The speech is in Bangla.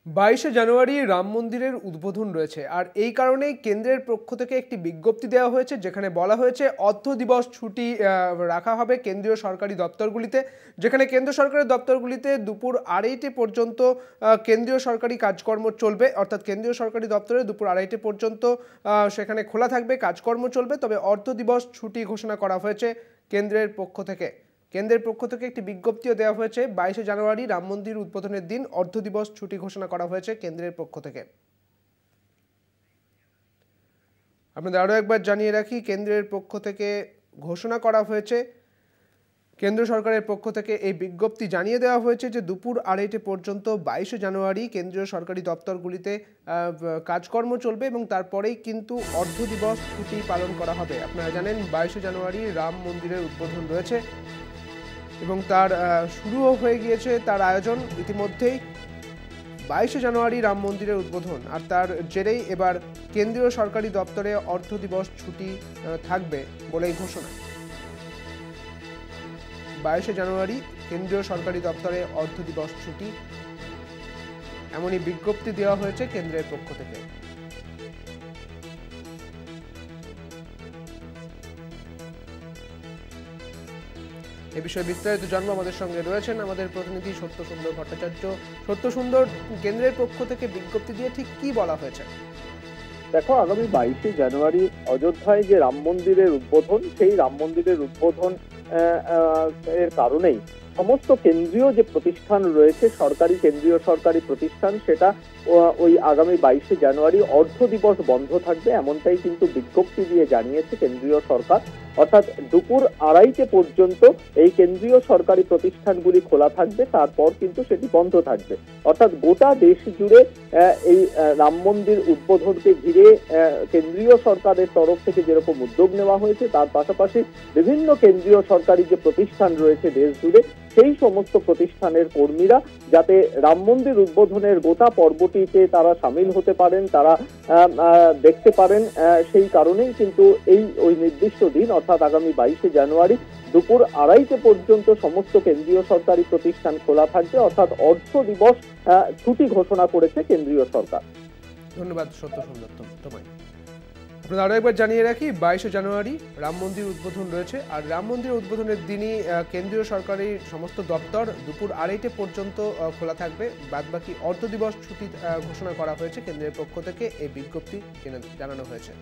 22শে জানুয়ারি রাম মন্দিরের উদ্বোধন রয়েছে আর এই কারণেই কেন্দ্রের পক্ষ থেকে একটি বিজ্ঞপ্তি দেওয়া হয়েছে যেখানে বলা হয়েছে অর্ধ দিবস ছুটি রাখা হবে কেন্দ্রীয় সরকারি দপ্তরগুলিতে, যেখানে কেন্দ্র সরকারের দপ্তরগুলিতে দুপুর 2:30টে পর্যন্ত কেন্দ্রীয় সরকারি কাজকর্ম চলবে। অর্থাৎ কেন্দ্রীয় সরকারি দপ্তরে দুপুর 2:30টে পর্যন্ত সেখানে খোলা থাকবে, কাজকর্ম চলবে। তবে অর্ধ দিবস ছুটি ঘোষণা করা হয়েছে কেন্দ্রের পক্ষ থেকে। কেন্দ্রের পক্ষ থেকে একটি বিজ্ঞপ্তিও দেওয়া হয়েছে। 22শে জানুয়ারি রাম মন্দির উদ্বোধনের দিন অর্ধ দিবস ছুটি ঘোষণা করা হয়েছে কেন্দ্রের পক্ষ থেকে। আপনাদের আরও একবার জানিয়ে রাখি, কেন্দ্রের পক্ষ থেকে ঘোষণা করা হয়েছে, কেন্দ্র সরকারের পক্ষ থেকে এই বিজ্ঞপ্তি জানিয়ে দেওয়া হয়েছে যে দুপুর 2:30টে পর্যন্ত 22শে জানুয়ারি কেন্দ্রীয় সরকারি দপ্তরগুলিতে কাজকর্ম চলবে এবং তারপরেই কিন্তু অর্ধ দিবস ছুটি পালন করা হবে। আপনারা জানেন 22শে জানুয়ারি রাম মন্দিরের উদ্বোধন রয়েছে এবং তার শুরুও হয়ে গিয়েছে তার আয়োজন ইতিমধ্যেই। 22শে জানুয়ারি রাম মন্দিরের উদ্বোধন আর তার জেরেই এবার কেন্দ্রীয় সরকারি দপ্তরে অর্ধ দিবস ছুটি থাকবে বলেই ঘোষণা। 22শে জানুয়ারি কেন্দ্রীয় সরকারি দপ্তরে অর্ধ দিবস ছুটি, এমনই বিজ্ঞপ্তি দেওয়া হয়েছে কেন্দ্রের পক্ষ থেকে। এ বিষয়ে বিস্তারিত জানবো, আমাদের সঙ্গে রয়েছেন আমাদের প্রতিনিধি সত্য সুন্দর ভট্টাচার্য। সত্য সুন্দর, কেন্দ্রের পক্ষ থেকে বিজ্ঞপ্তি দিয়ে ঠিক কি বলা হয়েছে? দেখো, আগামী 22শে জানুয়ারি অযোধ্যায় যে রাম মন্দিরের উদ্বোধন, সেই রাম মন্দিরের উদ্বোধন এর কারণেই সমস্ত কেন্দ্রীয় যে প্রতিষ্ঠান রয়েছে, সরকারি কেন্দ্রীয় সরকারি প্রতিষ্ঠান, সেটা ওই আগামী 22শে জানুয়ারি অর্ধ দিবস বন্ধ থাকবে, এমনটাই কিন্তু বিজ্ঞপ্তি দিয়ে জানিয়েছে কেন্দ্রীয় সরকার। অর্থাৎ দুপুর 2:30টে পর্যন্ত এই কেন্দ্রীয় সরকারি প্রতিষ্ঠানগুলি খোলা থাকবে, তারপর কিন্তু সেটি বন্ধ থাকবে। অর্থাৎ গোটা দেশ জুড়ে এই রাম মন্দির উদ্বোধনকে ঘিরে কেন্দ্রীয় সরকারের তরফ থেকে যেরকম উদ্যোগ নেওয়া হয়েছে, তার পাশাপাশি বিভিন্ন কেন্দ্রীয় সরকারি যে প্রতিষ্ঠান রয়েছে দেশ জুড়ে, সেই সমস্ত প্রতিষ্ঠানের কর্মীরা যাতে রাম মন্দির উদ্বোধনের গোটা পর্বটিতে তারা সামিল হতে পারেন, তারা দেখতে পারেন, সেই কারণেই কিন্তু ওই নির্দিষ্ট দিন অর্থাৎ আগামী 22শে জানুয়ারি দুপুর 2:30টে পর্যন্ত সমস্ত কেন্দ্রীয় সরকারি প্রতিষ্ঠান খোলা থাকবে, অর্থাৎ অর্ধ দিবস ছুটি ঘোষণা করেছে কেন্দ্রীয় সরকার। ধন্যবাদ সত্য সুন্দর তোমায়। আপনাদের আরও একবার জানিয়ে রাখি, 22শে জানুয়ারি রাম মন্দির উদ্বোধন রয়েছে আর রাম মন্দির উদ্বোধনের দিনই কেন্দ্রীয় সরকারের সমস্ত দপ্তর দুপুর 2:30টে পর্যন্ত খোলা থাকবে। বাদবাকি অর্ধ দিবস ছুটি ঘোষণা করা হয়েছে কেন্দ্রের পক্ষ থেকে, এই বিজ্ঞপ্তি জানানো হয়েছে।